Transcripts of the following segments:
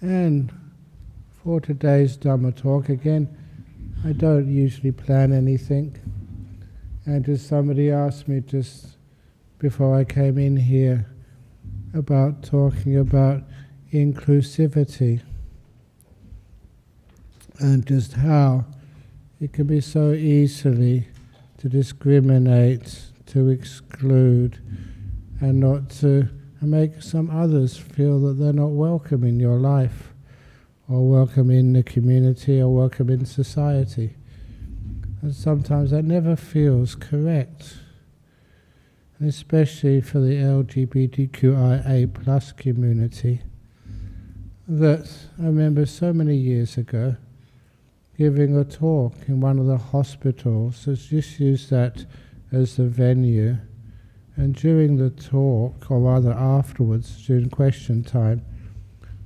And for today's Dhamma talk, again, I don't usually plan anything. And just somebody asked me just before I came in here about talking about inclusivity and just how it can be so easily to discriminate, to exclude, and not to make some others feel that they're not welcome in your life, or welcome in the community, or welcome in society. And sometimes that never feels correct. And especially for the LGBTQIA+ community, that I remember so many years ago giving a talk in one of the hospitals. So just use that as the venue. And during the talk, or rather afterwards, during question time,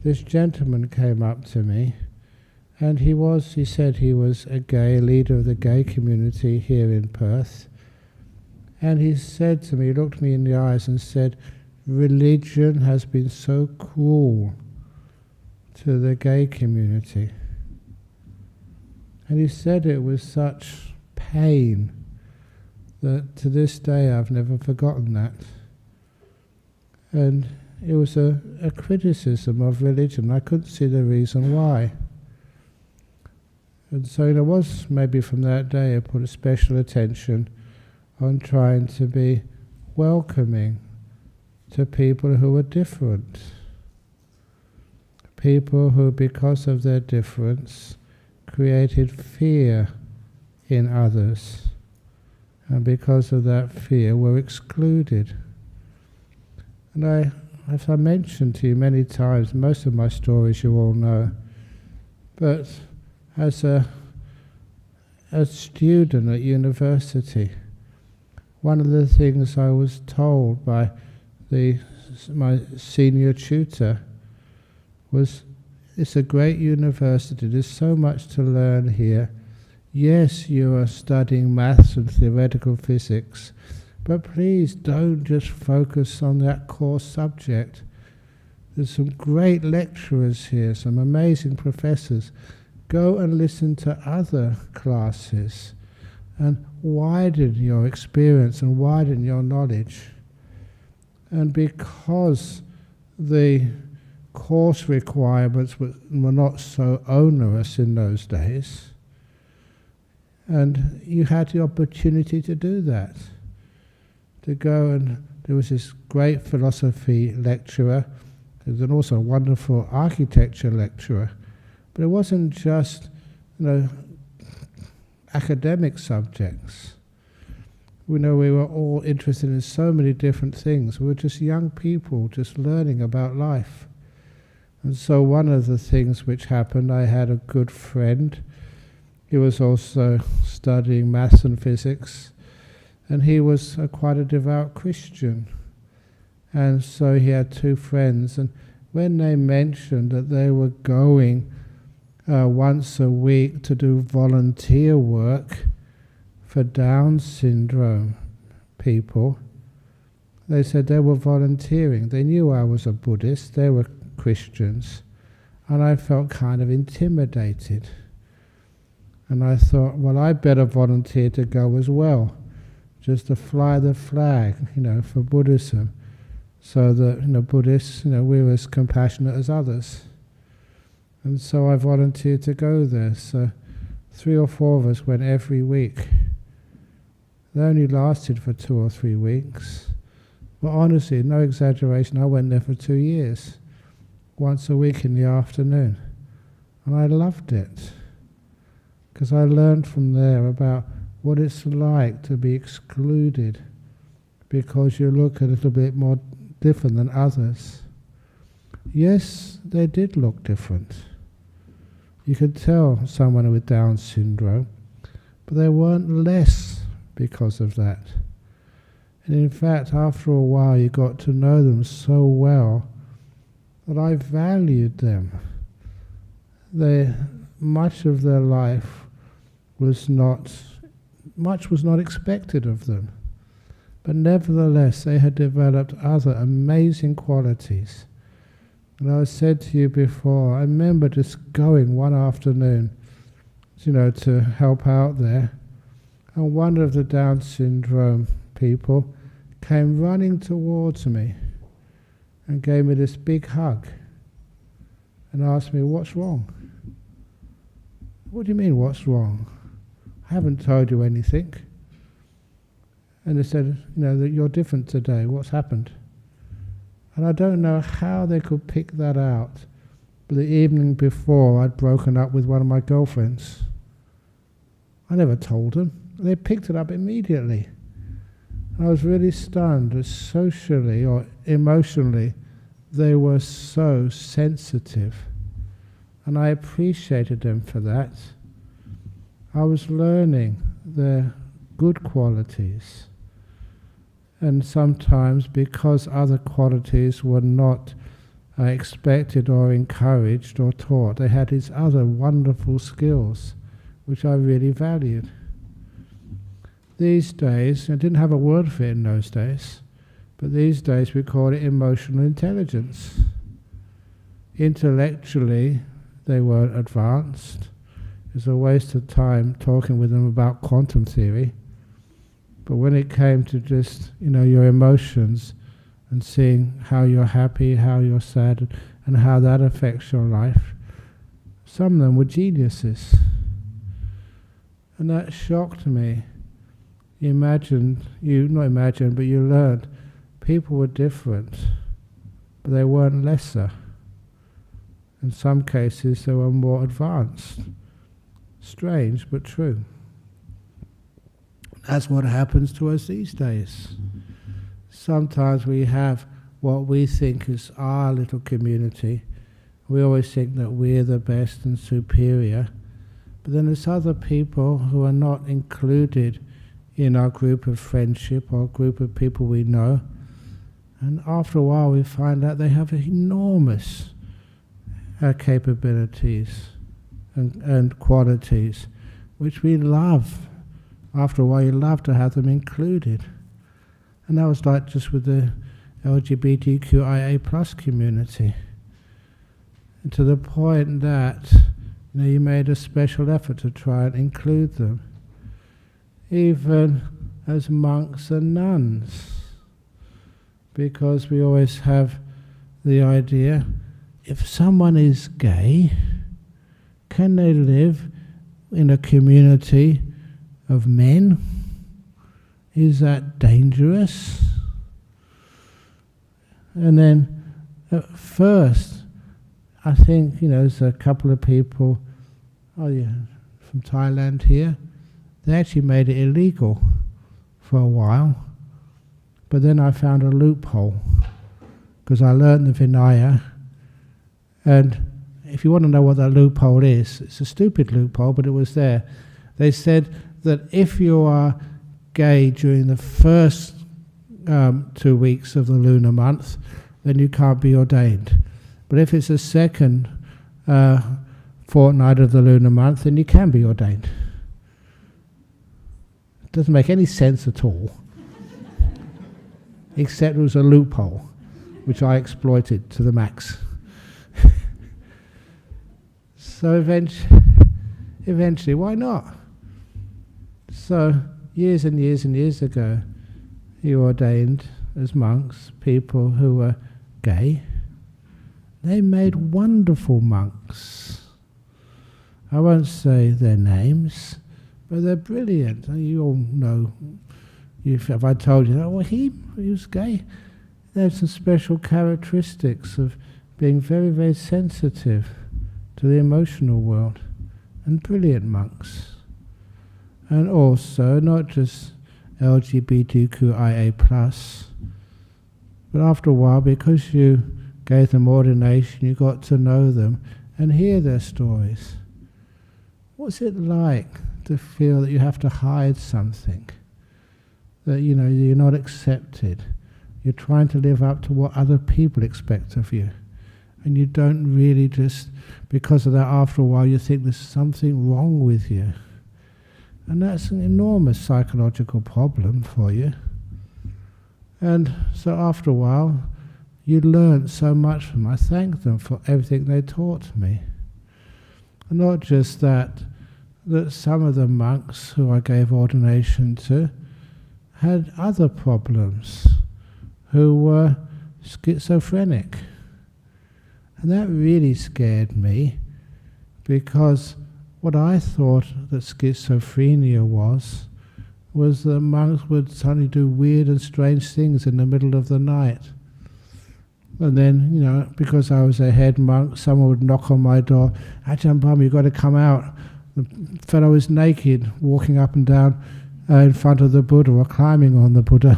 this gentleman came up to me, and he said he was a leader of the gay community here in Perth. And he said to me, he looked me in the eyes and said, religion has been so cruel to the gay community. And he said it with such pain that to this day I've never forgotten that. And it was a criticism of religion. I couldn't see the reason why. And so there was, maybe from that day, I put a special attention on trying to be welcoming to people who were different. People who, because of their difference, created fear in others. And because of that fear, were excluded. And as I mentioned to you many times, most of my stories you all know, but as a student at university, one of the things I was told by my senior tutor was, it's a great university, there's so much to learn here. Yes, you are studying maths and theoretical physics, but please don't just focus on that core subject. There's some great lecturers here, some amazing professors. Go and listen to other classes and widen your experience and widen your knowledge. And because the course requirements were not so onerous in those days, and you had the opportunity to do that, to go, and there was this great philosophy lecturer, and also a wonderful architecture lecturer, but it wasn't just, academic subjects. We were all interested in so many different things. We were just young people, just learning about life. And so one of the things which happened, I had a good friend. He was also studying maths and physics, and he was quite a devout Christian. And so he had two friends, and when they mentioned that they were going once a week to do volunteer work for Down syndrome people, they said they were volunteering. They knew I was a Buddhist, they were Christians, and I felt kind of intimidated. And I thought, well, I better volunteer to go as well, just to fly the flag, for Buddhism, so that, Buddhists, we're as compassionate as others. And so I volunteered to go there. So 3 or 4 of us went every week. They only lasted for 2 or 3 weeks. But honestly, no exaggeration, I went there for 2 years, once a week in the afternoon. And I loved it, because I learned from there about what it's like to be excluded because you look a little bit more different than others. Yes, they did look different. You could tell someone with Down syndrome, but they weren't less because of that. And in fact, after a while, you got to know them so well that I valued them. Much of their life was not expected of them. But nevertheless, they had developed other amazing qualities And I said to you before, I remember just going one afternoon, to help out there, and one of the Down syndrome people came running towards me and gave me this big hug and asked me, "What's wrong?" "What do you mean, what's wrong? I haven't told you anything." And they said, that you're different today. What's happened? And I don't know how they could pick that out. But the evening before, I'd broken up with one of my girlfriends. I never told them. They picked it up immediately. I was really stunned that socially or emotionally, they were so sensitive. And I appreciated them for that. I was learning their good qualities. And sometimes, because other qualities were not expected or encouraged or taught, they had these other wonderful skills, which I really valued. These days, I didn't have a word for it in those days, but these days we call it emotional intelligence. Intellectually, they weren't advanced. It was a waste of time talking with them about quantum theory. But when it came to just, your emotions and seeing how you're happy, how you're sad, and how that affects your life, some of them were geniuses. And that shocked me. You learned people were different, but they weren't lesser. In some cases, they were more advanced. Strange, but true. That's what happens to us these days. Sometimes we have what we think is our little community. We always think that we're the best and superior. But then there's other people who are not included in our group of friendship or group of people we know. And after a while we find out they have enormous capabilities and qualities, which we love. After a while you love to have them included. And that was like just with the LGBTQIA+ community. And to the point that you made a special effort to try and include them, even as monks and nuns, because we always have the idea, if someone is gay, can they live in a community of men? Is that dangerous? And then at first, I think, there's a couple of people from Thailand here. They actually made it illegal for a while. But then I found a loophole, because I learned the Vinaya. And if you want to know what that loophole is, it's a stupid loophole, but it was there. They said that if you are gay during the first 2 weeks of the lunar month, then you can't be ordained. But if it's the second fortnight of the lunar month, then you can be ordained. It doesn't make any sense at all, except it was a loophole, which I exploited to the max. So eventually, why not? So years and years and years ago, he ordained as monks people who were gay. They made wonderful monks. I won't say their names, but they're brilliant. You all know, if I told you, he was gay. They have some special characteristics of being very, very sensitive to the emotional world, and brilliant monks. And also, not just LGBTQIA+, but after a while, because you gave them ordination, you got to know them and hear their stories. What's it like to feel that you have to hide something? That you're not accepted. You're trying to live up to what other people expect of you. And you don't really just, because of that, after a while you think there's something wrong with you. And that's an enormous psychological problem for you. And so after a while, you learnt so much from them. I thank them for everything they taught me. And not just that some of the monks who I gave ordination to had other problems, who were schizophrenic. And that really scared me, because what I thought that schizophrenia was that monks would suddenly do weird and strange things in the middle of the night. And then, because I was a head monk, someone would knock on my door, "Ajahn Brahm, you've got to come out." The fellow was naked, walking up and down in front of the Buddha, or climbing on the Buddha.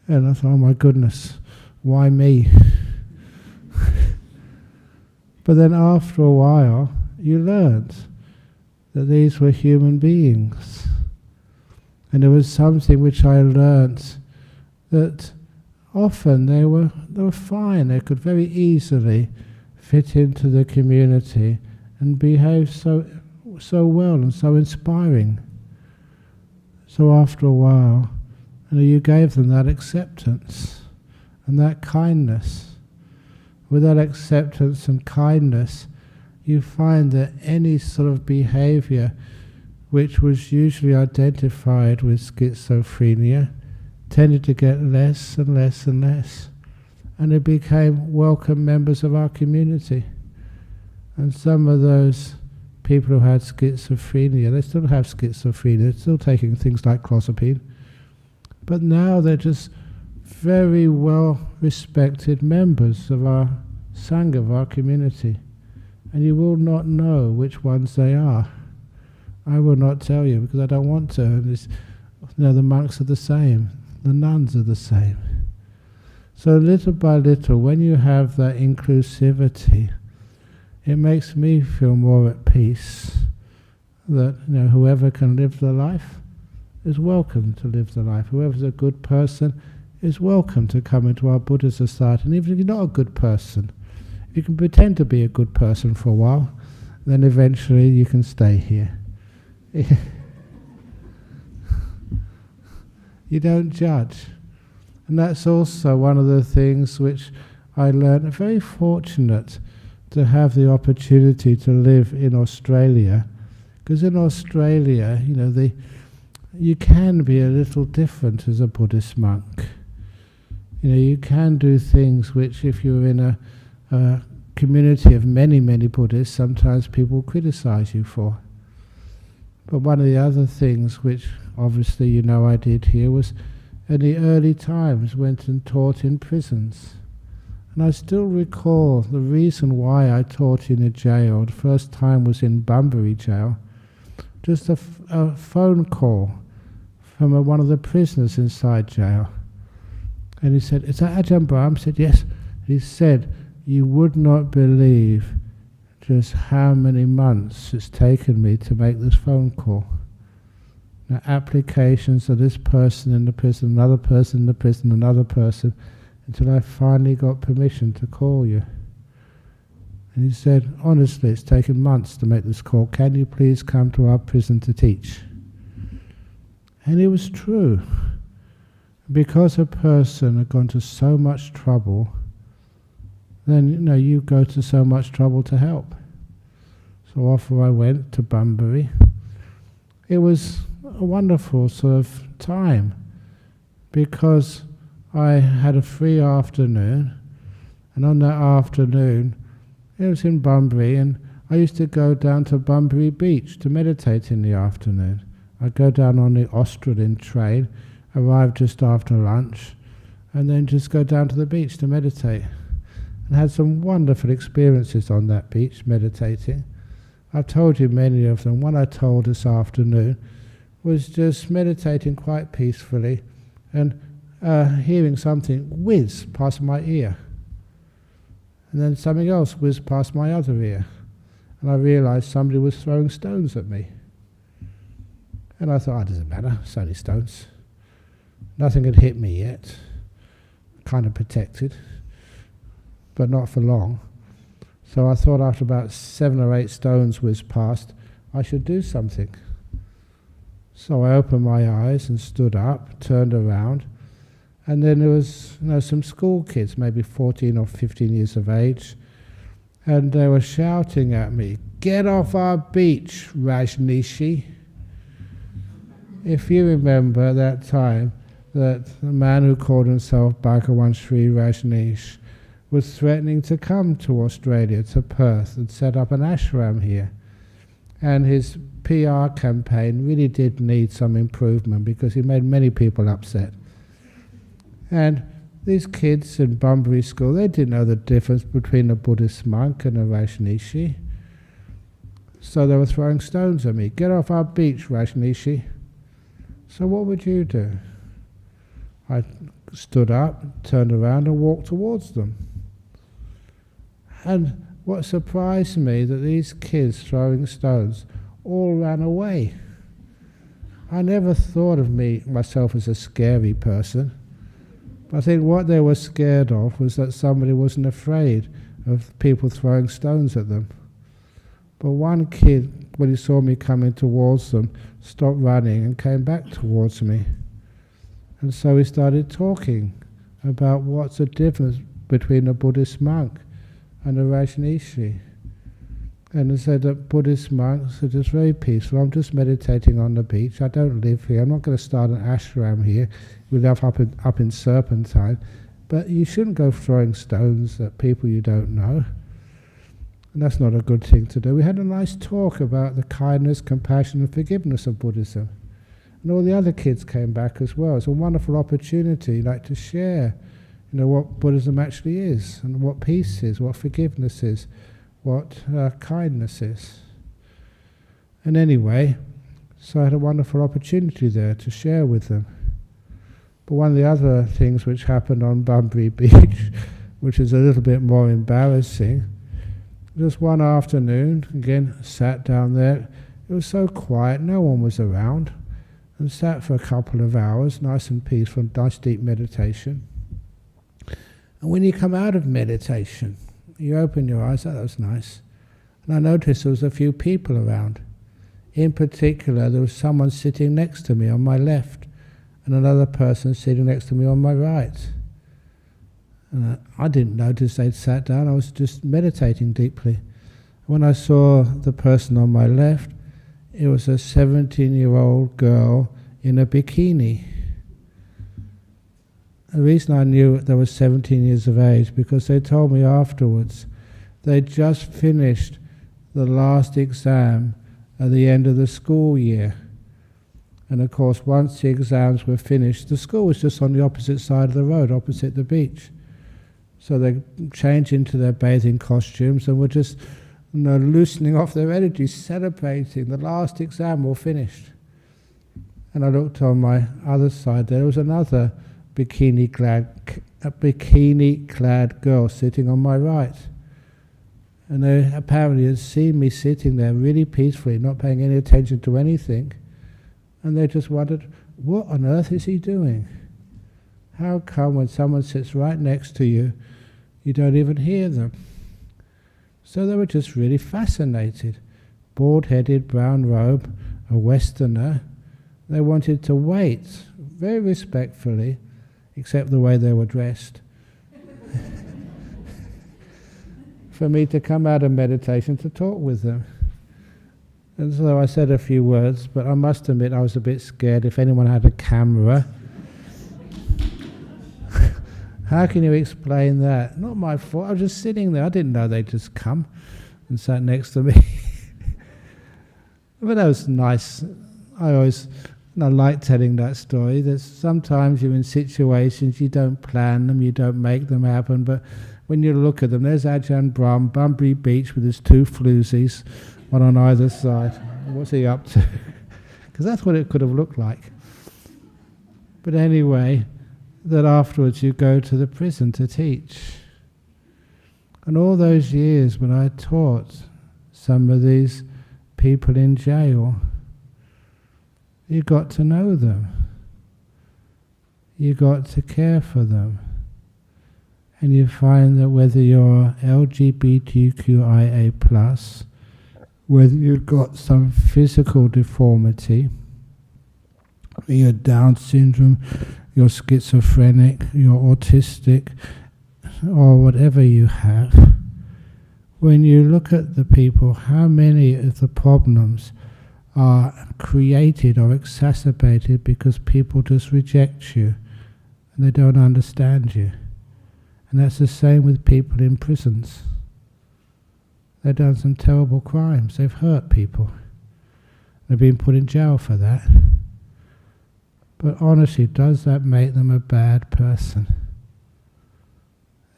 And I thought, oh my goodness, why me? But then after a while, you learned that these were human beings. And there was something which I learnt, that often they were fine. They could very easily fit into the community and behave so well and so inspiring. So after a while, you gave them that acceptance and that kindness. With that acceptance and kindness, you find that any sort of behavior which was usually identified with schizophrenia tended to get less and less and less, and they became welcome members of our community. And some of those people who had schizophrenia, they still have schizophrenia, they're still taking things like clozapine, but now they're just very well respected members of our Sangha, of our community. And you will not know which ones they are. I will not tell you, because I don't want to. And the monks are the same, the nuns are the same. So little by little, when you have that inclusivity, it makes me feel more at peace that whoever can live the life is welcome to live the life. Whoever's a good person is welcome to come into our Buddhist society. And even if you're not a good person, if you can pretend to be a good person for a while, then eventually you can stay here. You don't judge. And that's also one of the things which I learned. I'm very fortunate to have the opportunity to live in Australia, because in Australia, you can be a little different as a Buddhist monk. You can do things which, if you're in a community of many, many Buddhists, sometimes people criticize you for. But one of the other things which obviously I did here was, in the early times, went and taught in prisons. And I still recall the reason why I taught in a jail. The first time was in Bunbury jail. Just a phone call from one of the prisoners inside jail. And he said, "Is that Ajahn Brahm?" I said, "Yes." He said, "You would not believe just how many months it's taken me to make this phone call. Now, applications of this person in the prison, another person in the prison, another person, until I finally got permission to call you." And he said, "Honestly, it's taken months to make this call. Can you please come to our prison to teach?" And it was true. Because a person had gone to so much trouble, then you go to so much trouble to help. So off I went to Bunbury. It was a wonderful sort of time, because I had a free afternoon, and on that afternoon, it was in Bunbury, and I used to go down to Bunbury Beach to meditate in the afternoon. I'd go down on the Australian train, arrive just after lunch, and then just go down to the beach to meditate. And had some wonderful experiences on that beach, meditating. I've told you many of them. One I told this afternoon was just meditating quite peacefully and hearing something whiz past my ear. And then something else whizzed past my other ear. And I realized somebody was throwing stones at me. And I thought, it doesn't matter, it's only stones. Nothing had hit me yet. Kind of protected, but not for long. So I thought after about 7 or 8 stones whizzed past, I should do something. So I opened my eyes and stood up, turned around, And then there was some school kids, maybe 14 or 15 years of age, and they were shouting at me, "Get off our beach, Rajneeshi." If you remember that time, that the man who called himself Bhagawan Sri Rajneesh was threatening to come to Australia, to Perth, and set up an ashram here. And his PR campaign really did need some improvement because he made many people upset. And these kids in Bunbury School, they didn't know the difference between a Buddhist monk and a Rajneeshi. So they were throwing stones at me. "Get off our beach, Rajneeshi." So what would you do? I stood up, turned around and walked towards them. And what surprised me, that these kids throwing stones all ran away. I never thought of myself as a scary person. I think what they were scared of was that somebody wasn't afraid of people throwing stones at them. But one kid, when he saw me coming towards them, stopped running and came back towards me. And so we started talking about what's the difference between a Buddhist monk and a Rajneeshi. And I said that Buddhist monks are just very peaceful. I'm just meditating on the beach. I don't live here. I'm not going to start an ashram here. We live up in Serpentine. But you shouldn't go throwing stones at people you don't know. And that's not a good thing to do. We had a nice talk about the kindness, compassion and forgiveness of Buddhism. And all the other kids came back as well. It's a wonderful opportunity to share what Buddhism actually is, and what peace is, what forgiveness is, what kindness is. And anyway, so I had a wonderful opportunity there to share with them. But one of the other things which happened on Bunbury Beach, which is a little bit more embarrassing, just one afternoon, again, sat down there. It was so quiet, no one was around, and sat for a couple of hours, nice and peaceful, nice deep meditation. And when you come out of meditation, you open your eyes, that was nice. And I noticed there was a few people around. In particular, there was someone sitting next to me on my left, and another person sitting next to me on my right. And I didn't notice they'd sat down, I was just meditating deeply. When I saw the person on my left, it was a 17-year-old girl in a bikini. The reason I knew they were 17 years of age, because they told me afterwards they'd just finished the last exam at the end of the school year. And of course, once the exams were finished, the school was just on the opposite side of the road, opposite the beach. So they changed into their bathing costumes and were just loosening off their energy, celebrating the last exam all finished. And I looked on my other side, there was another bikini-clad girl sitting on my right. And they apparently had seen me sitting there really peacefully, not paying any attention to anything. And they just wondered, what on earth is he doing? How come when someone sits right next to you, you don't even hear them? So they were just really fascinated. Bald-headed, brown robe, a Westerner. They wanted to wait, very respectfully, except the way they were dressed, for me to come out of meditation to talk with them. And so I said a few words, but I must admit I was a bit scared if anyone had a camera. How can you explain that? Not my fault, I was just sitting there. I didn't know they'd just come and sat next to me. But that was nice. I always like telling that story. That sometimes you're in situations, you don't plan them, you don't make them happen, but when you look at them, there's Ajahn Brahm, Bunbury Beach with his two floozies, one on either side. What's he up to? Because that's what it could have looked like. But anyway, that afterwards you go to the prison to teach. And all those years when I taught some of these people in jail, you got to know them. You got to care for them. And you find that whether you're LGBTQIA+, whether you've got some physical deformity, you're Down syndrome, you're schizophrenic, you're autistic, or whatever you have, when you look at the people, how many of the problems are created or exacerbated because people just reject you and they don't understand you. And that's the same with people in prisons. They've done some terrible crimes, they've hurt people. They've been put in jail for that. But honestly, does that make them a bad person?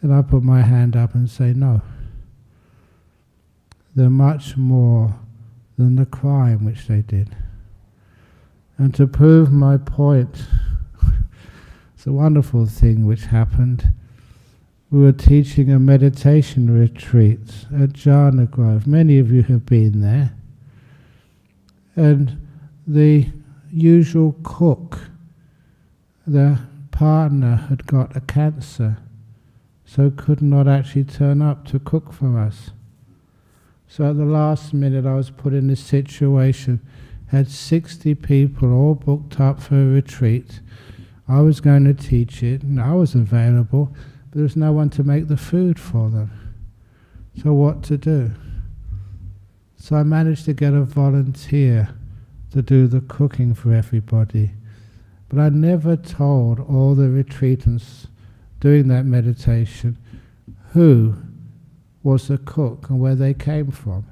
And I put my hand up and say no. They're much more than the crime which they did. And to prove my point, it's a wonderful thing which happened. We were teaching a meditation retreat at Jhana Grove. Many of you have been there. And the usual cook, the partner had got a cancer, so could not actually turn up to cook for us. So at the last minute I was put in this situation, had 60 people all booked up for a retreat. I was going to teach it, and I was available, but there was no one to make the food for them. So what to do? So I managed to get a volunteer to do the cooking for everybody. But I never told all the retreatants doing that meditation who was the cook and where they came from.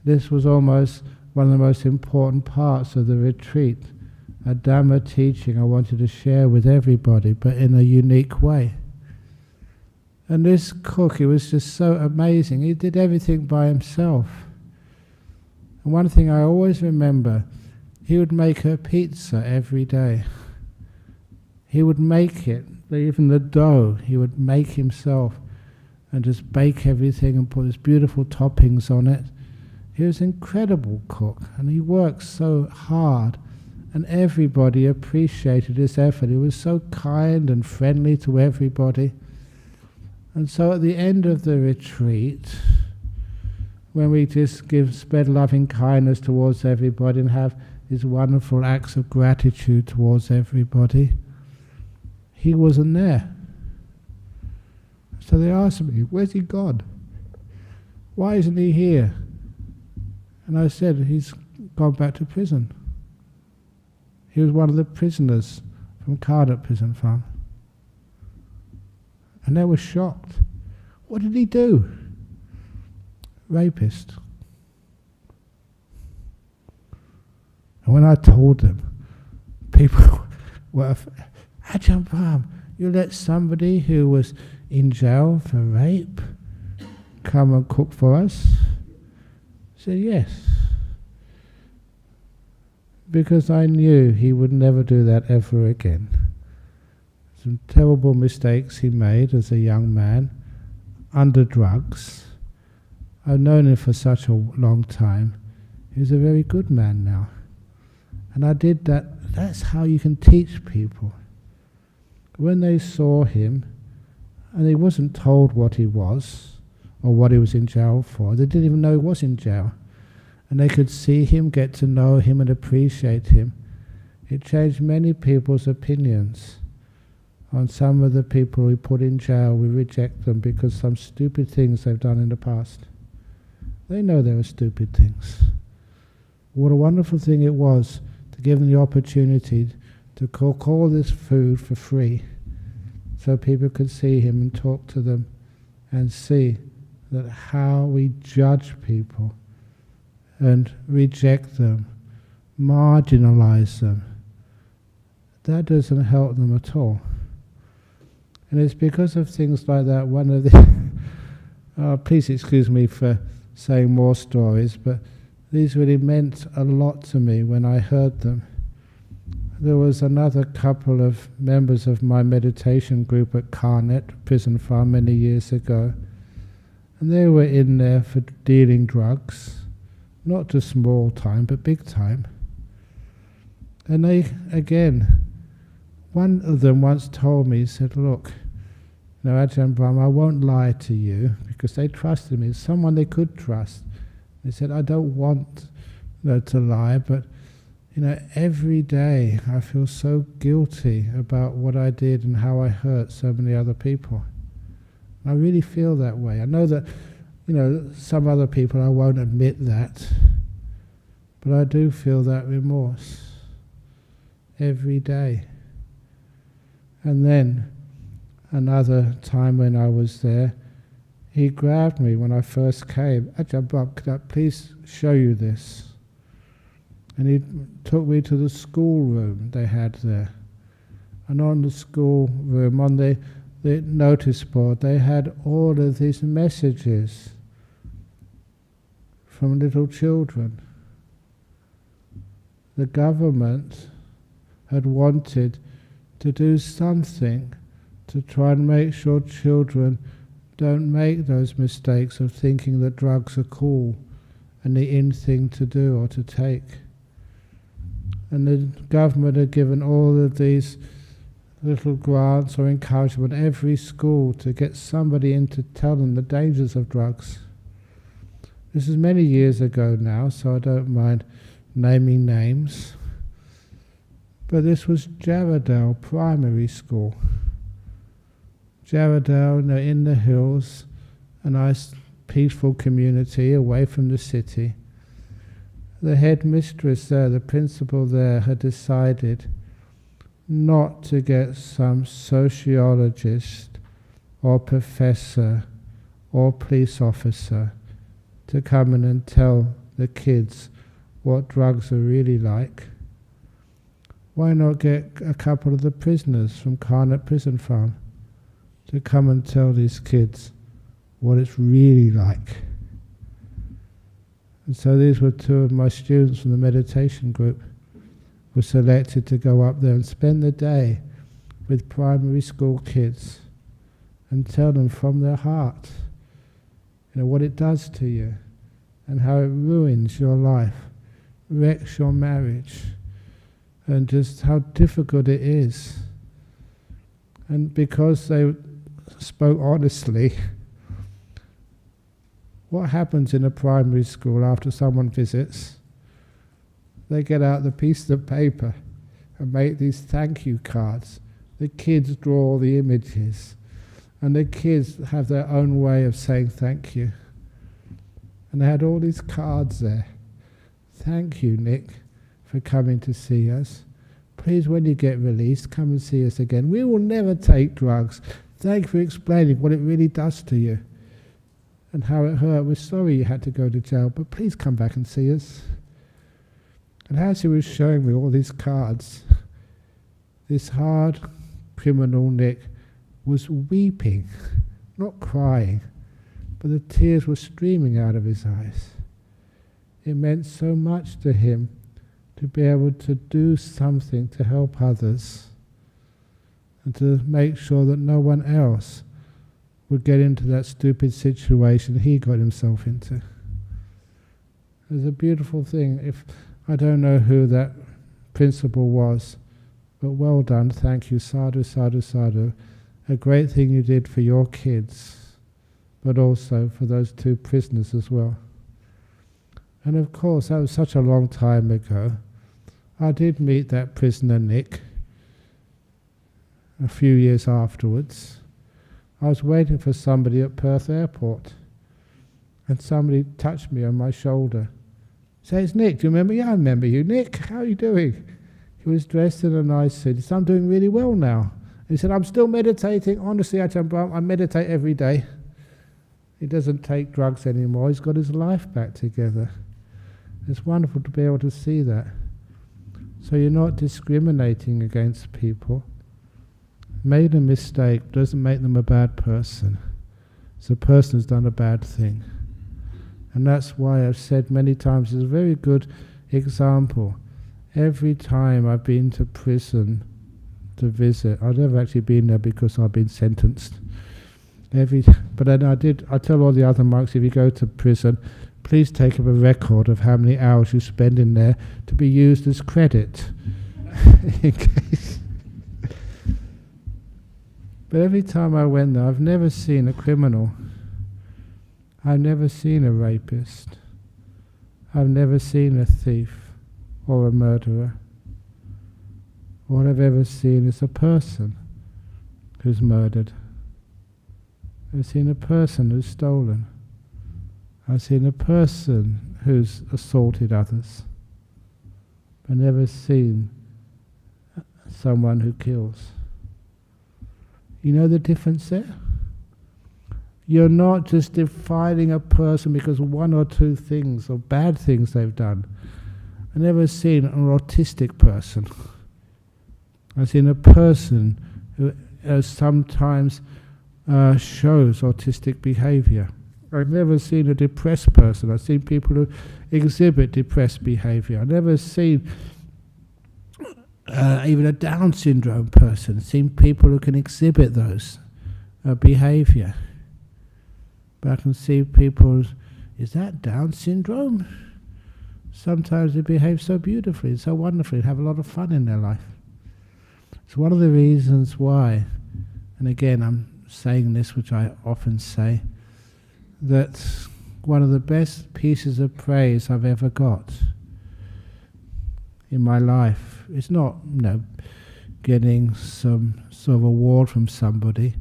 This was almost one of the most important parts of the retreat, a Dhamma teaching I wanted to share with everybody, but in a unique way. And this cook, he was just so amazing. He did everything by himself. And one thing I always remember, he would make a pizza every day. He would make it, even the dough, he would make himself and just bake everything and put his beautiful toppings on it. He was an incredible cook, and he worked so hard, and everybody appreciated his effort. He was so kind and friendly to everybody. And so at the end of the retreat, when we just spread loving kindness towards everybody and have these wonderful acts of gratitude towards everybody, he wasn't there. So they asked me, where's he gone? Why isn't he here? And I said, he's gone back to prison. He was one of the prisoners from Cardiff Prison Farm. And they were shocked. What did he do? Rapist. And when I told them, people were, Ajahn Brahm, you let somebody who was in jail for rape come and cook for us? I said, yes. Because I knew he would never do that ever again. Some terrible mistakes he made as a young man, under drugs. I've known him for such a long time. He's a very good man now. And I did that. That's how you can teach people. When they saw him, and he wasn't told what he was, or what he was in jail for, they didn't even know he was in jail. And they could see him, get to know him and appreciate him. It changed many people's opinions on some of the people we put in jail. We reject them because some stupid things they've done in the past. They know they were stupid things. What a wonderful thing it was to give them the opportunity to cook all this food for free so people could see him and talk to them and see that how we judge people and reject them, marginalize them, that doesn't help them at all. And it's because of things like that, one of the please excuse me for saying more stories, but these really meant a lot to me when I heard them. There was another couple of members of my meditation group at Carnet Prison Farm many years ago, and they were in there for dealing drugs, not just small time, but big time. And they, again, one of them once told me, he said, look, Ajahn Brahm, I won't lie to you, because they trusted me, someone they could trust. They said, I don't want to lie, but Every day I feel so guilty about what I did and how I hurt so many other people. I really feel that way. I know that, some other people I won't admit that, but I do feel that remorse every day. And then another time when I was there, he grabbed me when I first came. Ajahn Brahm, could I please show you this? And he took me to the school room they had there. And on the school room, on the notice board, they had all of these messages from little children. The government had wanted to do something to try and make sure children don't make those mistakes of thinking that drugs are cool and the in thing to do or to take. And the government had given all of these little grants or encouragement every school to get somebody in to tell them the dangers of drugs. This is many years ago now, so I don't mind naming names. But this was Jarradale Primary School. Jarradale, in the hills, a nice peaceful community away from the city. The headmistress there, the principal there, had decided not to get some sociologist or professor or police officer to come in and tell the kids what drugs are really like. Why not get a couple of the prisoners from Carnot Prison Farm to come and tell these kids what it's really like? And so these were two of my students from the meditation group, were selected to go up there and spend the day with primary school kids and tell them from their heart, what it does to you and how it ruins your life, wrecks your marriage, and just how difficult it is. And because they spoke honestly, what happens in a primary school after someone visits? They get out the piece of paper and make these thank you cards. The kids draw all the images, and the kids have their own way of saying thank you. And they had all these cards there. Thank you, Nick, for coming to see us. Please, when you get released, come and see us again. We will never take drugs. Thank you for explaining what it really does to you and how it hurt. We're sorry you had to go to jail, but please come back and see us. And as he was showing me all these cards, this hard criminal Nick was weeping, not crying, but the tears were streaming out of his eyes. It meant so much to him to be able to do something to help others and to make sure that no one else would get into that stupid situation he got himself into. It's a beautiful thing. I don't know who that principal was, but well done, thank you, sadhu, sadhu, sadhu. A great thing you did for your kids, but also for those two prisoners as well. And of course, that was such a long time ago. I did meet that prisoner Nick a few years afterwards. I was waiting for somebody at Perth airport, and somebody touched me on my shoulder. Say, it's Nick, do you remember? Yeah, I remember you. Nick, how are you doing? He was dressed in a nice suit. He said, I'm doing really well now. He said, I'm still meditating. Honestly, Ajahn Brahm, I meditate every day. He doesn't take drugs anymore. He's got his life back together. It's wonderful to be able to see that. So you're not discriminating against people. Made a mistake doesn't make them a bad person. It's a person who's done a bad thing. And that's why I've said many times, it's a very good example. Every time I've been to prison to visit, I've never actually been there because I've been sentenced. But then I tell all the other monks, if you go to prison, please take up a record of how many hours you spend in there to be used as credit. In case. But every time I went there, I've never seen a criminal. I've never seen a rapist. I've never seen a thief. or a murderer. All I've ever seen is a person who's murdered. I've seen a person who's stolen. I've seen a person who's assaulted others. I've never seen someone who kills. You know the difference there? You're not just defining a person because of one or two things or bad things they've done. I've never seen an autistic person. I've seen a person who sometimes shows autistic behavior. I've never seen a depressed person. I've seen people who exhibit depressed behavior. I've never seen even a Down syndrome person. I've seen people who can exhibit those behavior. But I can see people, is that Down syndrome? Sometimes they behave so beautifully, so wonderfully, have a lot of fun in their life. It's one of the reasons why, and again I'm saying this, which I often say, that one of the best pieces of praise I've ever got in my life is not, getting some sort of award from somebody.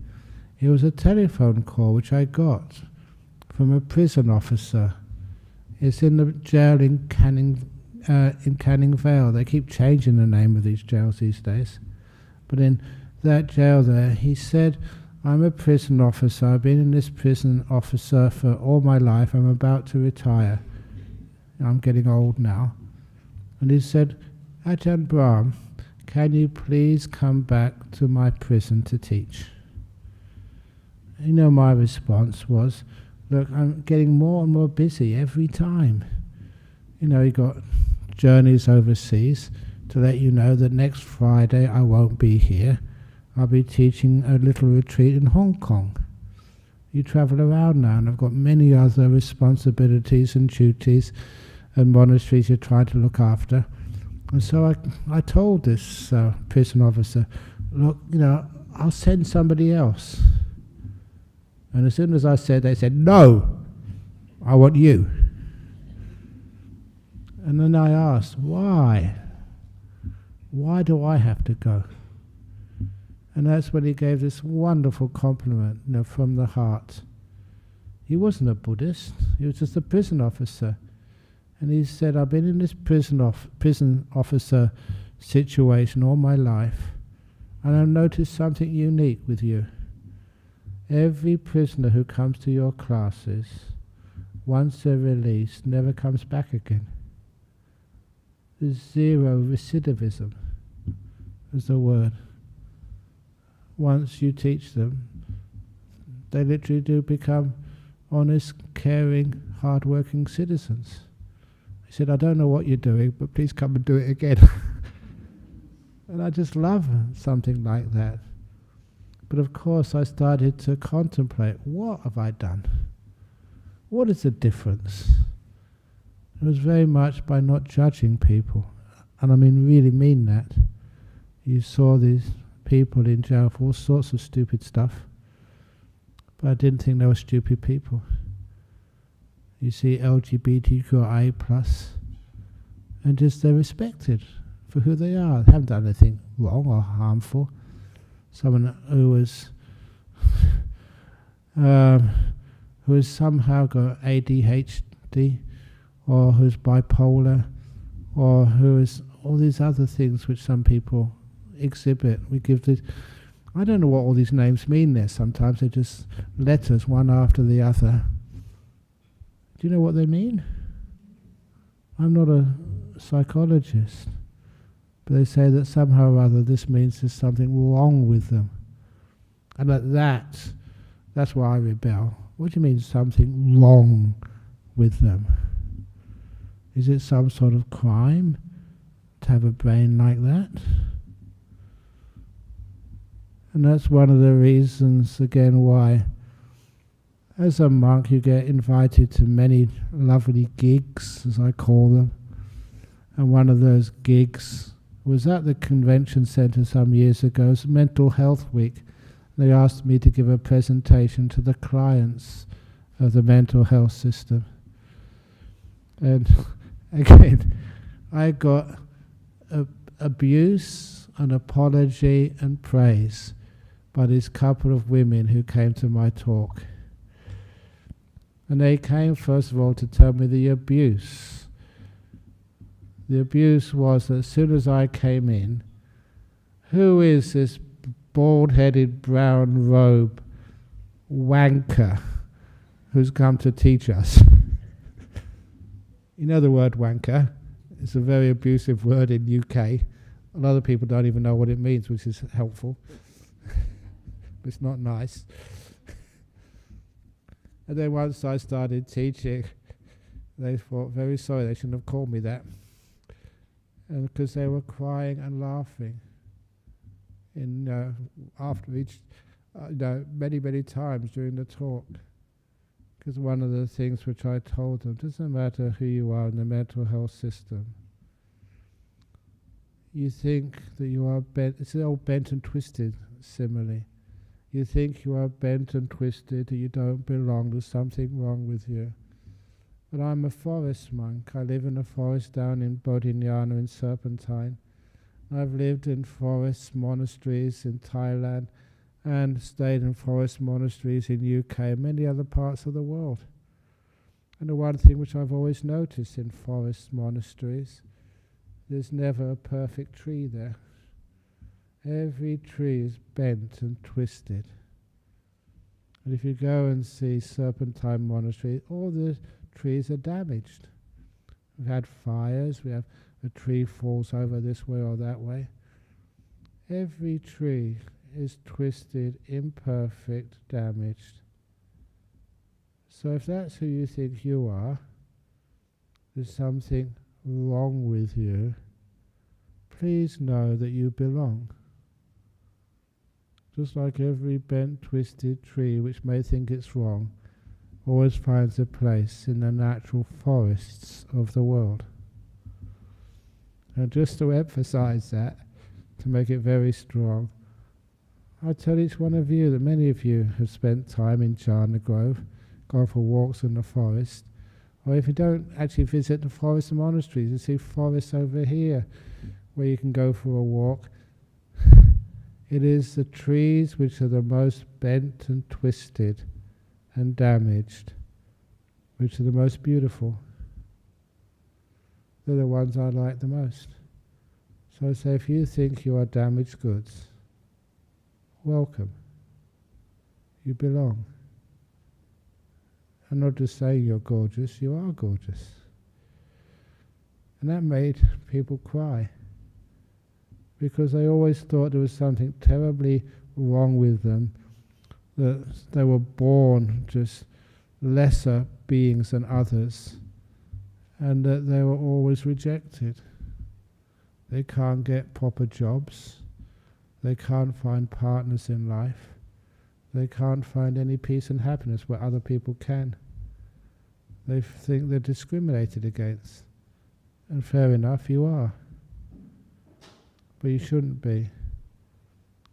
It was a telephone call which I got from a prison officer. It's in the jail in Canning Vale. They keep changing the name of these jails these days. But in that jail there, he said, I'm a prison officer. I've been in this prison officer for all my life. I'm about to retire. I'm getting old now. And he said, Ajahn Brahm, can you please come back to my prison to teach? My response was, look, I'm getting more and more busy every time. You got journeys overseas to let you know that next Friday I won't be here. I'll be teaching a little retreat in Hong Kong. You travel around now, and I've got many other responsibilities and duties and monasteries you're trying to look after. And so I told this prison officer, look, I'll send somebody else. And as soon as I said, they said, no, I want you. And then I asked, why? Why do I have to go? And that's when he gave this wonderful compliment, from the heart. He wasn't a Buddhist, he was just a prison officer. And he said, I've been in this prison officer situation all my life, and I've noticed something unique with you. Every prisoner who comes to your classes, once they're released, never comes back again. There's zero recidivism, is the word. Once you teach them, they literally do become honest, caring, hard-working citizens. He said, I don't know what you're doing, but please come and do it again. And I just love something like that. But of course I started to contemplate, what have I done? What is the difference? It was very much by not judging people. And I really mean that. You saw these people in jail for all sorts of stupid stuff, but I didn't think they were stupid people. You see LGBTQIA+, and just they're respected for who they are. They haven't done anything wrong or harmful. Someone who has somehow got ADHD, or who's bipolar, or who is all these other things which some people exhibit. We give this, I don't know what all these names mean there. Sometimes they're just letters, one after the other. Do you know what they mean? I'm not a psychologist, but they say that somehow or other this means there's something wrong with them. And that's why I rebel. What do you mean something wrong with them? Is it some sort of crime to have a brain like that? And that's one of the reasons, again, why as a monk you get invited to many lovely gigs, as I call them. And one of those gigs was at the convention centre some years ago. It was Mental Health Week. They asked me to give a presentation to the clients of the mental health system. And again, I got abuse and apology and praise by this couple of women who came to my talk. And they came first of all to tell me the abuse. The abuse was that as soon as I came in, who is this bald-headed, brown-robe wanker who's come to teach us? You know the word wanker? It's a very abusive word in UK. A lot of people don't even know what it means, which is helpful. It's not nice. And then once I started teaching, they thought, very sorry, they shouldn't have called me that. And because they were crying and laughing after each, many, many times during the talk. Because one of the things which I told them, doesn't matter who you are in the mental health system, you think that you are bent, it's an old bent and twisted simile. You think you are bent and twisted, that you don't belong, there's something wrong with you. But I'm a forest monk. I live in a forest down in Bodhinyana in Serpentine. I've lived in forest monasteries in Thailand and stayed in forest monasteries in UK and many other parts of the world. And the one thing which I've always noticed in forest monasteries, there's never a perfect tree there. Every tree is bent and twisted. And if you go and see Serpentine Monastery, all the trees are damaged. We've had fires, we have a tree falls over this way or that way. Every tree is twisted, imperfect, damaged. So if that's who you think you are, there's something wrong with you, please know that you belong. Just like every bent, twisted tree which may think it's wrong, always finds a place in the natural forests of the world. And just to emphasize that, to make it very strong, I tell each one of you that many of you have spent time in Jhana Grove, gone for walks in the forest, or if you don't actually visit the forest monasteries, you see forests over here where you can go for a walk. It is the trees which are the most bent and twisted and damaged, which are the most beautiful. They're the ones I like the most. So I say, if you think you are damaged goods, welcome. You belong. I'm not just saying you're gorgeous, you are gorgeous. And that made people cry, because they always thought there was something terribly wrong with them, that they were born just lesser beings than others, and that they were always rejected. They can't get proper jobs, they can't find partners in life, they can't find any peace and happiness where other people can. They think they're discriminated against. And fair enough, you are. But you shouldn't be.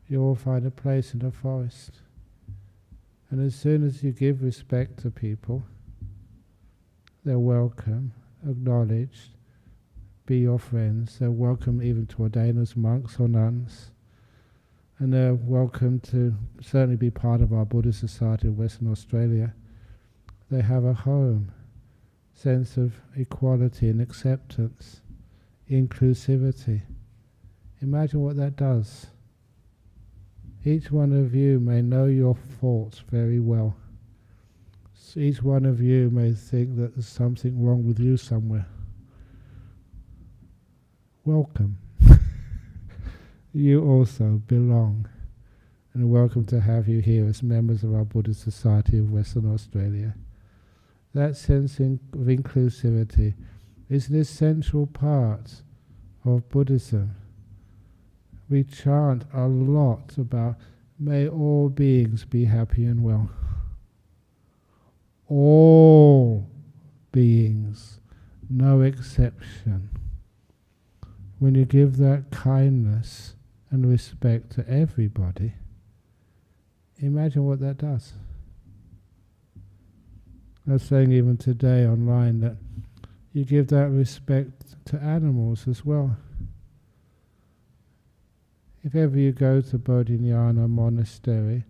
You all find a place in the forest. And as soon as you give respect to people, they're welcome, acknowledged, be your friends. They're welcome even to ordain as monks or nuns. And they're welcome to certainly be part of our Buddhist society of Western Australia. They have a home, sense of equality and acceptance, inclusivity. Imagine what that does. Each one of you may know your faults very well. So each one of you may think that there's something wrong with you somewhere. Welcome. You also belong, and welcome to have you here as members of our Buddhist Society of Western Australia. That sense of inclusivity is an essential part of Buddhism. We chant a lot about, may all beings be happy and well. All beings, no exception. When you give that kindness and respect to everybody, imagine what that does. I was saying even today online that you give that respect to animals as well. If ever you go to Bodhinyana monastery,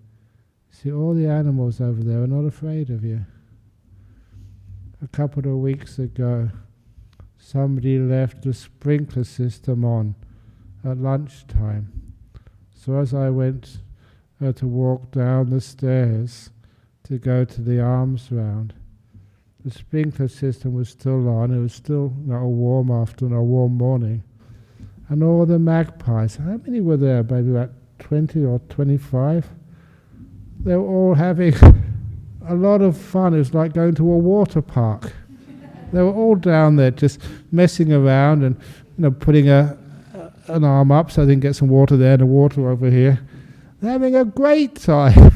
see all the animals over there are not afraid of you. A couple of weeks ago, somebody left the sprinkler system on at lunchtime. So as I went to walk down the stairs to go to the alms round, the sprinkler system was still on. It was still a warm afternoon, a warm morning. And all the magpies, how many were there? Maybe about 20 or 25? They were all having a lot of fun. It was like going to a water park. They were all down there just messing around and putting an arm up so they can get some water there and the water over here. They're having a great time.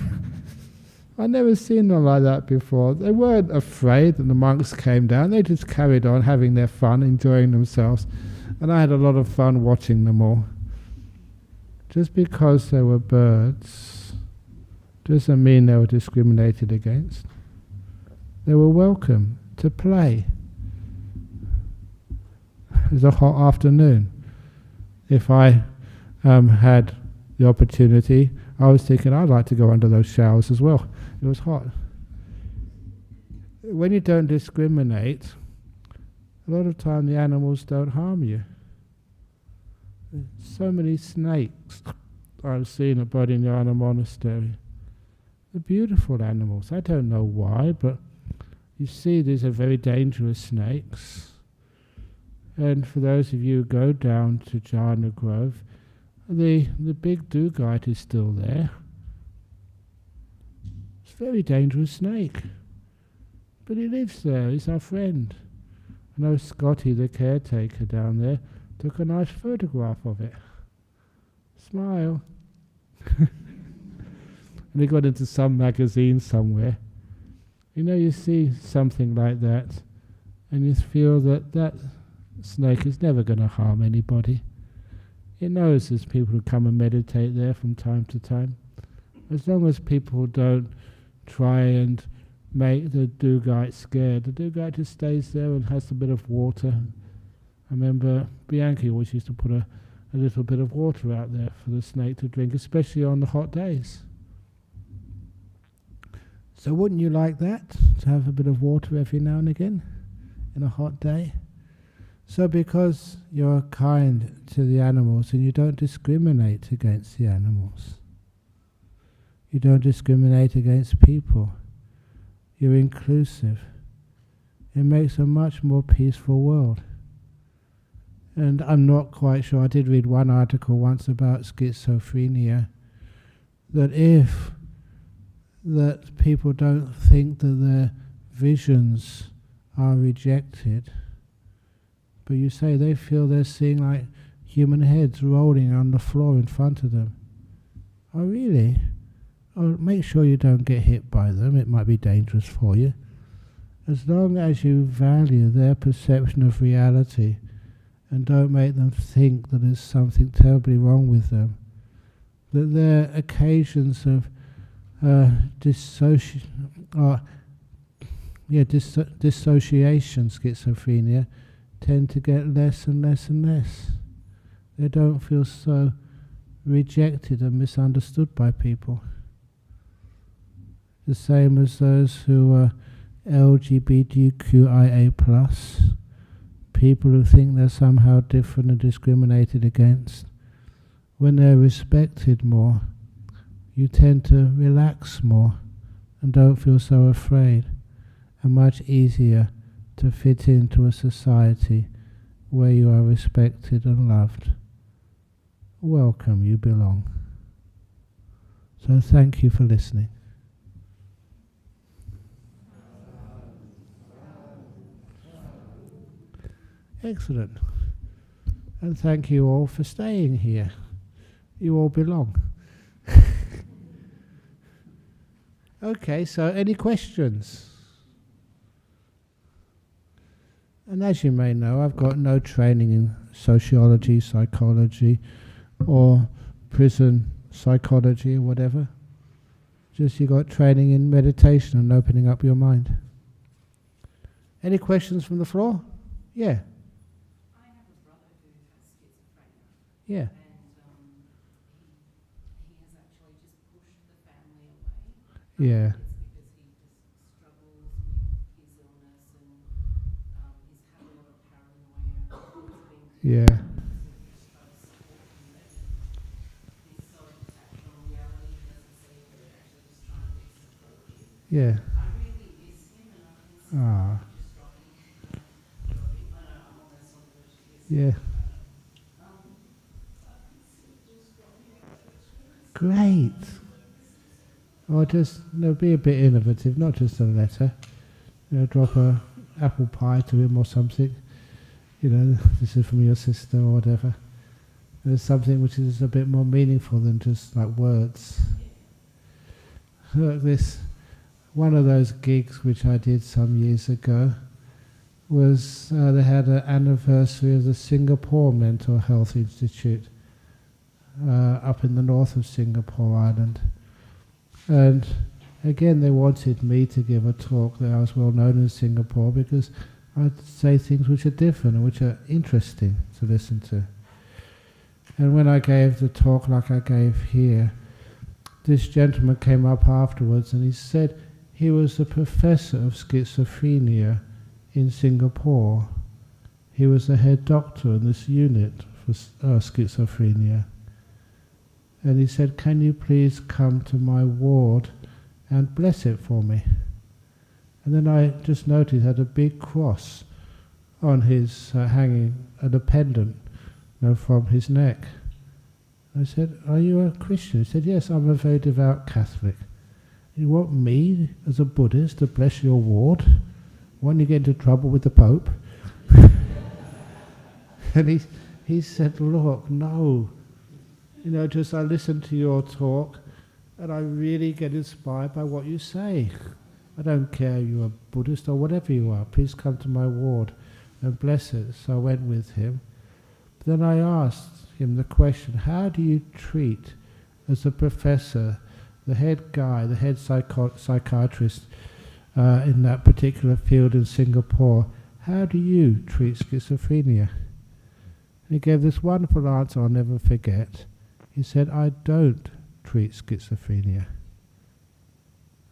I'd never seen them like that before. They weren't afraid that the monks came down. They just carried on having their fun, enjoying themselves. And I had a lot of fun watching them all. Just because they were birds doesn't mean they were discriminated against. They were welcome to play. It was a hot afternoon. If I had the opportunity, I was thinking I'd like to go under those showers as well. It was hot. When you don't discriminate, a lot of time the animals don't harm you. So many snakes I've seen at Bodhinyana Monastery. They're beautiful animals. I don't know why, but you see these are very dangerous snakes. And for those of you who go down to Jhana Grove, the big dugite is still there. It's a very dangerous snake. But he lives there, he's our friend. I know Scotty, the caretaker down there, took a nice photograph of it. Smile. And he got into some magazine somewhere. You see something like that, and you feel that snake is never going to harm anybody. It knows there's people who come and meditate there from time to time. As long as people don't try and make the dugite scared, the dugite just stays there and has a bit of water. I remember Bianchi always used to put a little bit of water out there for the snake to drink, especially on the hot days. So wouldn't you like that, to have a bit of water every now and again in a hot day? So because you're kind to the animals and you don't discriminate against the animals, you don't discriminate against people, you're inclusive, it makes a much more peaceful world. And I'm not quite sure, I did read one article once about schizophrenia, that people don't think that their visions are rejected, but you say they feel they're seeing like human heads rolling on the floor in front of them. Oh really? Oh, make sure you don't get hit by them, it might be dangerous for you. As long as you value their perception of reality and don't make them think that there's something terribly wrong with them, that their occasions of dissociation, schizophrenia, tend to get less and less and less. They don't feel so rejected and misunderstood by people. The same as those who are LGBTQIA+, people who think they're somehow different and discriminated against. When they're respected more, you tend to relax more and don't feel so afraid, and much easier to fit into a society where you are respected and loved. Welcome, you belong. So thank you for listening. Excellent. And thank you all for staying here. You all belong. Okay, so any questions? And as you may know, I've got no training in sociology, psychology, or prison psychology or whatever. Just you got training in meditation and opening up your mind. Any questions from the floor? Yeah. I have a brother who has schizophrenia. Yeah. And he has actually just pushed the family away. Yeah. It's because he just struggles with his illness and he's had a lot of paranoia. He's been Yeah. he's so attached on reality, he doesn't see it, but actually just trying to be supportive. Yeah. I really miss him and I can see Ah. just dropping. I know I'm almost on the verge of this. Yeah. Great. Or just be a bit innovative, not just a letter. Drop a apple pie to him or something. This is from your sister or whatever. There's something which is a bit more meaningful than just like words. Look, one of those gigs which I did some years ago was they had an anniversary of the Singapore Mental Health Institute up in the north of Singapore Island. And again, they wanted me to give a talk there. I was well known in Singapore because I'd say things which are different and which are interesting to listen to. And when I gave the talk like I gave here, this gentleman came up afterwards and he said he was a professor of schizophrenia in Singapore. He was the head doctor in this unit for schizophrenia. And he said, "Can you please come to my ward and bless it for me?" And then I just noticed he had a big cross on his hanging, a pendant from his neck. I said, "Are you a Christian?" He said, "Yes, I'm a very devout Catholic." "You want me, as a Buddhist, to bless your ward? Won't you get into trouble with the Pope?" And he said, "Look, no. I listen to your talk and I really get inspired by what you say. I don't care if you're a Buddhist or whatever you are. Please come to my ward and bless it." So I went with him. Then I asked him the question, how do you treat, as a professor, the head guy, the head psychiatrist in that particular field in Singapore, how do you treat schizophrenia? And he gave this wonderful answer I'll never forget. He said, "I don't treat schizophrenia.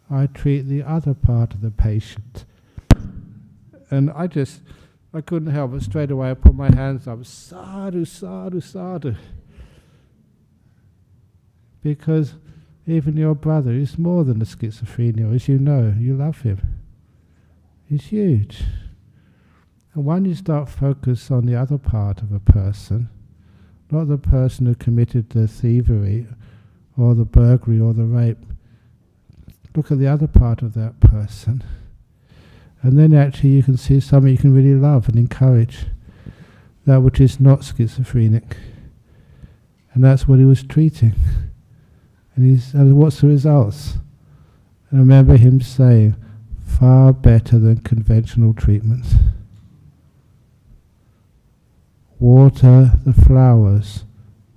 I treat the other part of the patient." And I couldn't help but straight away I put my hands up, sadhu, sadhu, sadhu. Because even your brother is more than a schizophrenia, as you know, you love him. He's huge. And when you start focus on the other part of a person, not the person who committed the thievery or the burglary or the rape, look at the other part of that person. And then actually you can see something you can really love and encourage, that which is not schizophrenic. And that's what he was treating. And what's the results? And I remember him saying, far better than conventional treatments. Water the flowers,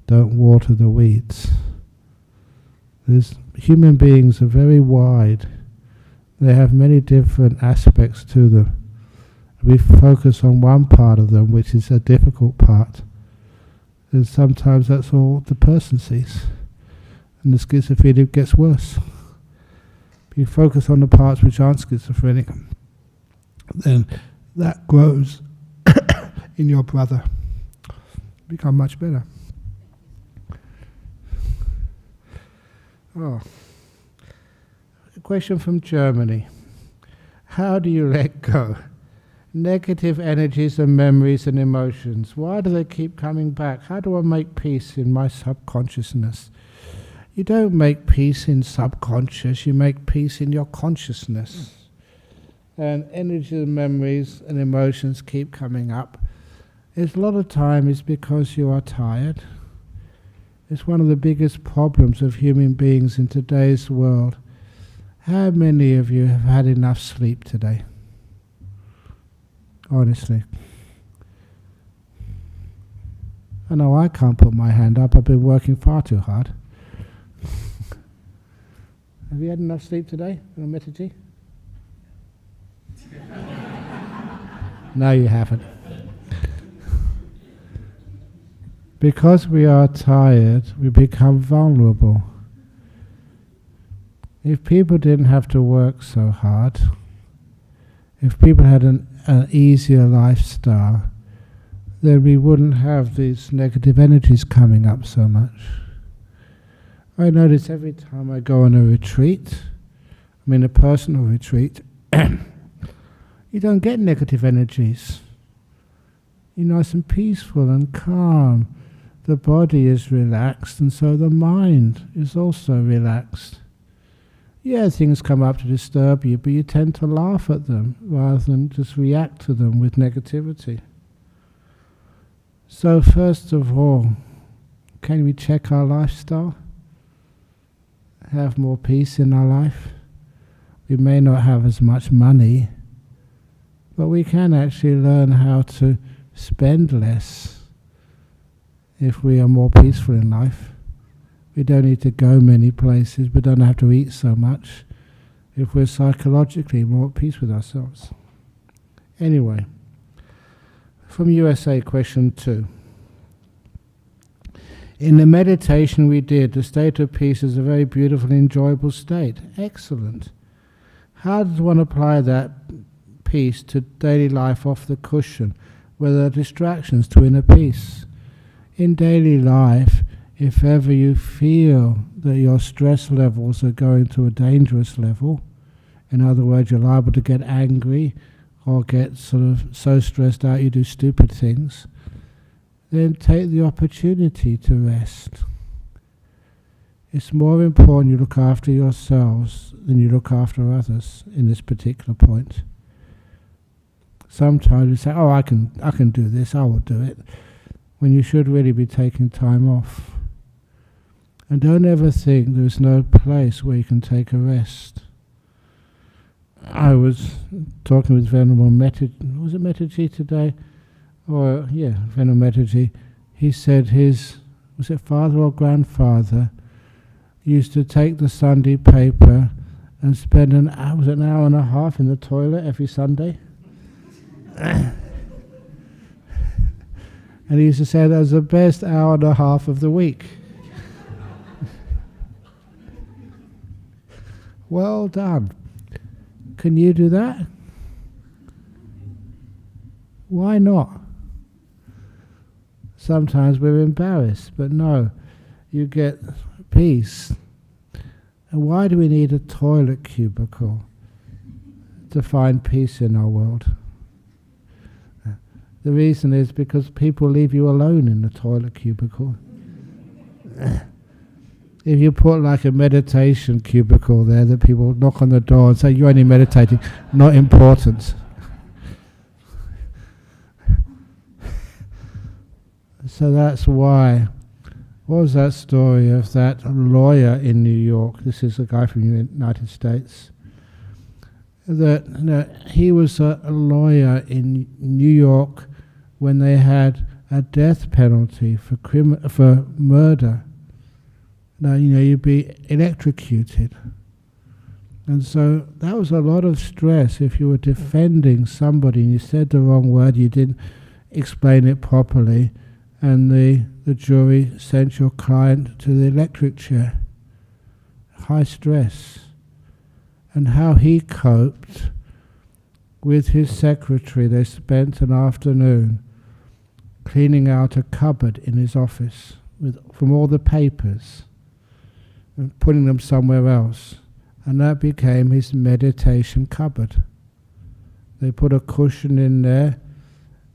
don't water the weeds. Human beings are very wide. They have many different aspects to them. We focus on one part of them, which is a difficult part. And sometimes that's all the person sees. And the schizophrenic gets worse. If you focus on the parts which aren't schizophrenic, then that grows in your brother. Become much better. A question from Germany. How do you let go? Negative energies and memories and emotions. Why do they keep coming back? How do I make peace in my subconsciousness? You don't make peace in subconscious, you make peace in your consciousness. And energies and memories and emotions keep coming up. A lot of time is because you are tired. It's one of the biggest problems of human beings in today's world. How many of you have had enough sleep today? Honestly. I know I can't put my hand up. I've been working far too hard. Have you had enough sleep today, Metaji? No, you haven't. because we are tired, we become vulnerable. If people didn't have to work so hard, if people had an easier lifestyle, then we wouldn't have these negative energies coming up so much. I notice every time I go on a retreat, I mean a personal retreat, you don't get negative energies. You're nice and peaceful and calm. The body is relaxed, and so the mind is also relaxed. Yeah, things come up to disturb you, but you tend to laugh at them rather than just react to them with negativity. So first of all, can we check our lifestyle? Have more peace in our life? We may not have as much money, but we can actually learn how to spend less if we are more peaceful in life. We don't need to go many places, we don't have to eat so much if we're psychologically more at peace with ourselves. Anyway, from USA, question 2. In the meditation we did, the state of peace is a very beautiful and enjoyable state. Excellent. How does one apply that peace to daily life off the cushion, where there are distractions to inner peace? In daily life, if ever you feel that your stress levels are going to a dangerous level, in other words, you're liable to get angry or get sort of so stressed out you do stupid things, then take the opportunity to rest. It's more important you look after yourselves than you look after others in this particular point. Sometimes you say, oh, I can do this, I will do it, when you should really be taking time off. And don't ever think there's no place where you can take a rest. I was talking with Venerable was it Metaji today? Venerable Metaji. He said his, was it father or grandfather, used to take the Sunday paper and spend an hour and a half in the toilet every Sunday. And he used to say that was the best hour and a half of the week. Well done. Can you do that? Why not? Sometimes we're embarrassed, but no, you get peace. And why do we need a toilet cubicle to find peace in our world? The reason is because people leave you alone in the toilet cubicle. If you put like a meditation cubicle there, that people knock on the door and say, you're only meditating, not important. So that's why, what was that story of that lawyer in New York? This is a guy from the United States. He was a lawyer in New York when they had a death penalty for murder. Now, you'd be electrocuted. And so that was a lot of stress if you were defending somebody and you said the wrong word, you didn't explain it properly, and the jury sent your client to the electric chair. High stress. And how he coped with his secretary, they spent an afternoon cleaning out a cupboard in his office from all the papers and putting them somewhere else. And that became his meditation cupboard. They put a cushion in there,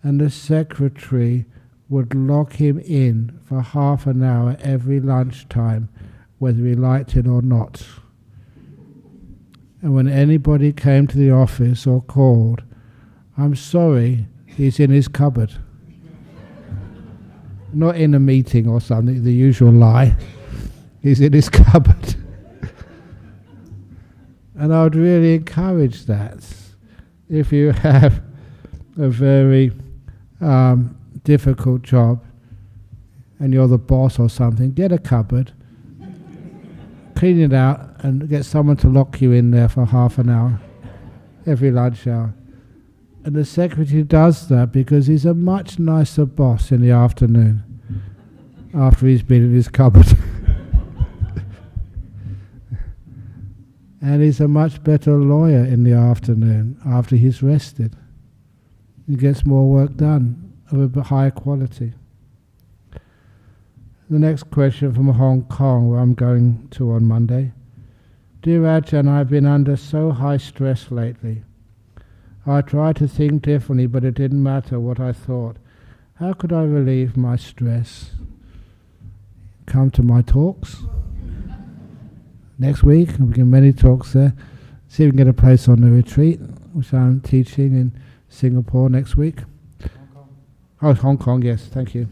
and the secretary would lock him in for half an hour every lunchtime, whether he liked it or not. And when anybody came to the office or called, I'm sorry, he's in his cupboard. Not in a meeting or something, the usual lie. He's in his cupboard. And I would really encourage that. If you have a very difficult job and you're the boss or something, get a cupboard, clean it out, and get someone to lock you in there for half an hour every lunch hour. And the secretary does that because he's a much nicer boss in the afternoon. after he's been in his cupboard. And he's a much better lawyer in the afternoon after he's rested. He gets more work done of a higher quality. The next question from Hong Kong, where I'm going to on Monday. Dear Ajahn, I've been under so high stress lately. I tried to think differently, but it didn't matter what I thought. How could I relieve my stress? Come to my talks next week. We'll give many talks there. See if we can get a place on the retreat, which I'm teaching in Singapore next week. Hong Kong. Oh, Hong Kong, yes, thank you.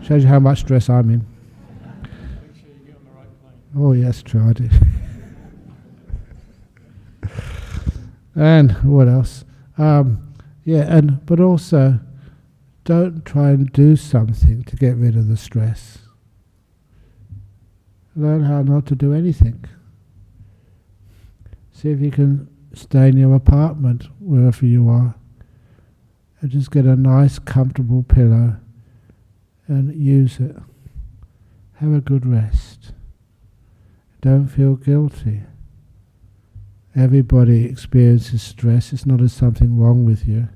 Shows you how much stress I'm in. Make sure you get on the right plane. Oh yes, true, I did. And what else? But also, don't try and do something to get rid of the stress. Learn how not to do anything. See if you can stay in your apartment, wherever you are, and just get a nice, comfortable pillow and use it. Have a good rest. Don't feel guilty. Everybody experiences stress. It's not as something wrong with you.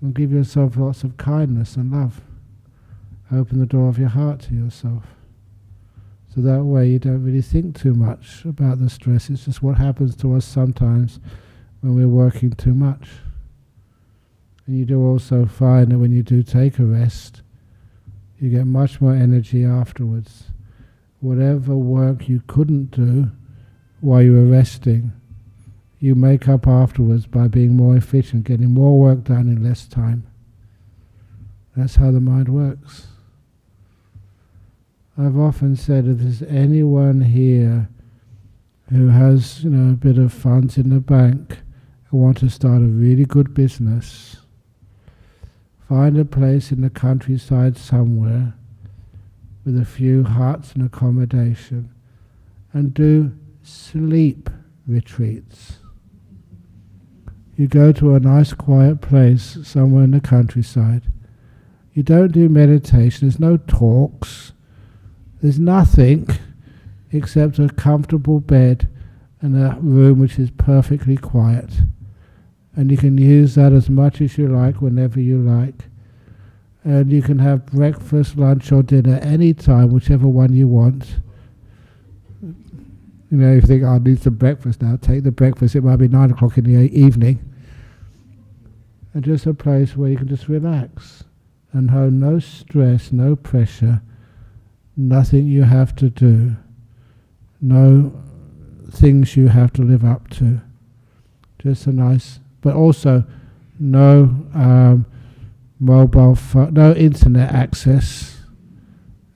And give yourself lots of kindness and love. Open the door of your heart to yourself. So that way you don't really think too much about the stress. It's just what happens to us sometimes when we're working too much. And you do also find that when you do take a rest, you get much more energy afterwards. Whatever work you couldn't do while you were resting, you make up afterwards by being more efficient, getting more work done in less time. That's how the mind works. I've often said if there's anyone here who has, a bit of funds in the bank and want to start a really good business, find a place in the countryside somewhere with a few huts and accommodation and do sleep retreats. You go to a nice quiet place somewhere in the countryside. You don't do meditation, there's no talks, there's nothing except a comfortable bed and a room which is perfectly quiet. And you can use that as much as you like, whenever you like. And you can have breakfast, lunch or dinner any time, whichever one you want. If you think, I need some breakfast now, take the breakfast. It might be 9 o'clock in the evening. And just a place where you can just relax and have no stress, no pressure, nothing you have to do, no things you have to live up to. Just a nice, but also no mobile phone, no internet access,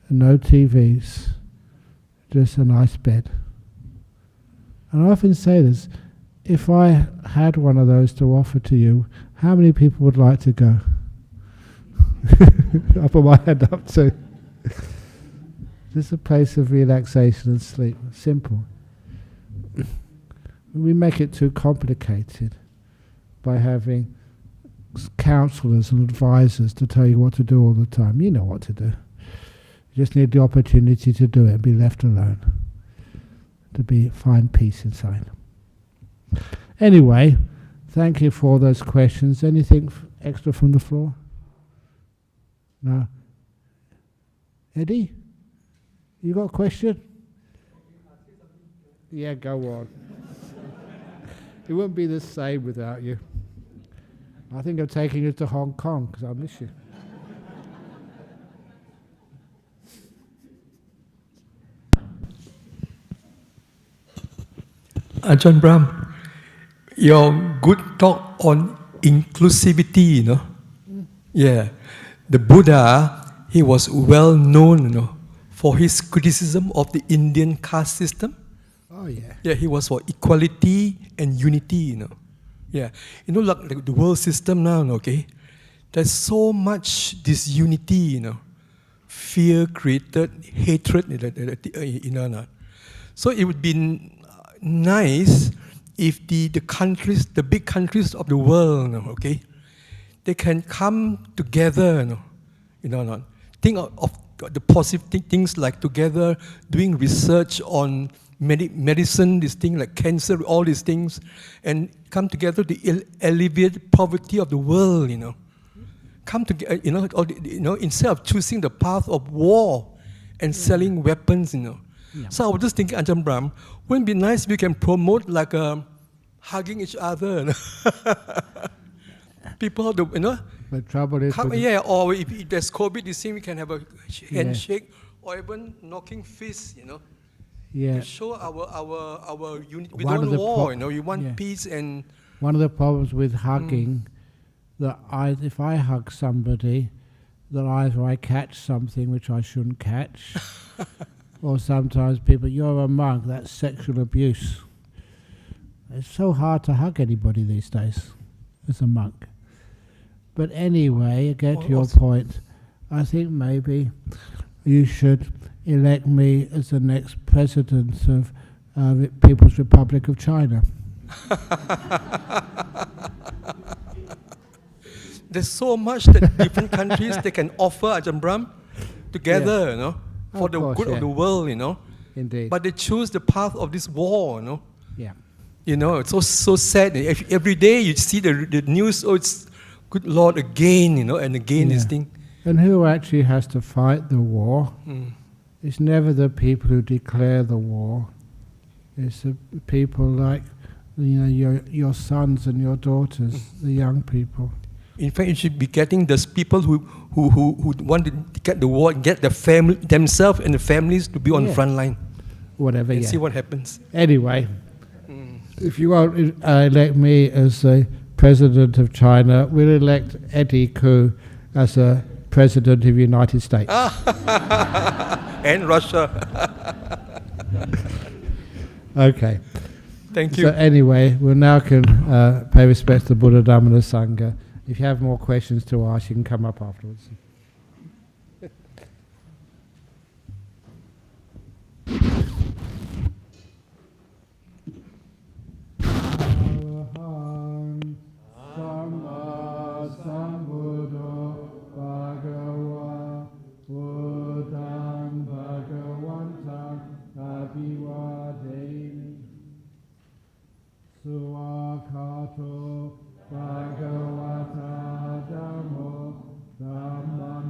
no TVs, just a nice bed. And I often say this, if I had one of those to offer to you, how many people would like to go? I put my hand up too. Just a place of relaxation and sleep. Simple. We make it too complicated by having counselors and advisors to tell you what to do all the time. You know what to do. You just need the opportunity to do it and be left alone. To find peace inside. Anyway, thank you for all those questions. Anything extra from the floor? No? Eddie? You got a question? Yeah, go on. It wouldn't be the same without you. I think I'm taking you to Hong Kong because I miss you. Ajahn Brahm, your good talk on inclusivity, Yeah. The Buddha, he was well known, for his criticism of the Indian caste system. Oh, yeah. Yeah, he was for equality and unity, Yeah. Like the world system now, okay? There's so much disunity, Fear created hatred, So it would be nice if the countries, the big countries of the world, okay, they can come together, think of the positive things like together doing research on medicine, this thing like cancer, all these things, and come together to alleviate poverty of the world, you know. Come together, instead of choosing the path of war and selling weapons, you know. Yeah. So I was just thinking, Ajahn Brahm, wouldn't it be nice if we can promote like hugging each other, you know? People, you know. The trouble is, Or if there's COVID, you see, we can have a handshake or even knocking fists, you know. yeah. To show our unity. We One don't of the war, you know. You want yeah. peace and. One of the problems with hugging, that if I hug somebody, that either I catch something which I shouldn't catch, or sometimes people, you're a monk, that's sexual abuse. It's so hard to hug anybody these days as a monk. But anyway, I get to your point. I think maybe you should elect me as the next president of People's Republic of China. There's so much that different countries they can offer, Ajahn Brahm, together, you know, for the good of the world, you know. Indeed. But they choose the path of this war, you know. Yeah. You know, it's so sad. Every day you see the news, oh, it's good Lord again, you know, and again this thing. And who actually has to fight the war? It's never the people who declare the war. It's the people like, you know, your sons and your daughters, the young people. In fact, you should be getting those people who want to get the war, get the family themselves and the families to be on the front line. Whatever, and see what happens. Anyway, if you won't elect me as the president of China, we'll elect Eddie Koo as a president of the United States. And Russia. Okay. Thank you. So anyway, we now can pay respect to the Buddha, Dhamma and the Sangha. If you have more questions to ask, you can come up afterwards. Suakato Bhagavata Dhammo Dhammam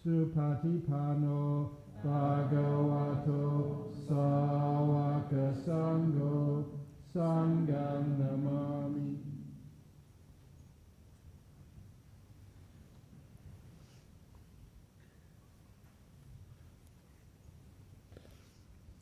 Supatipano Bhagavato Sawaka Sangho Sangham Namami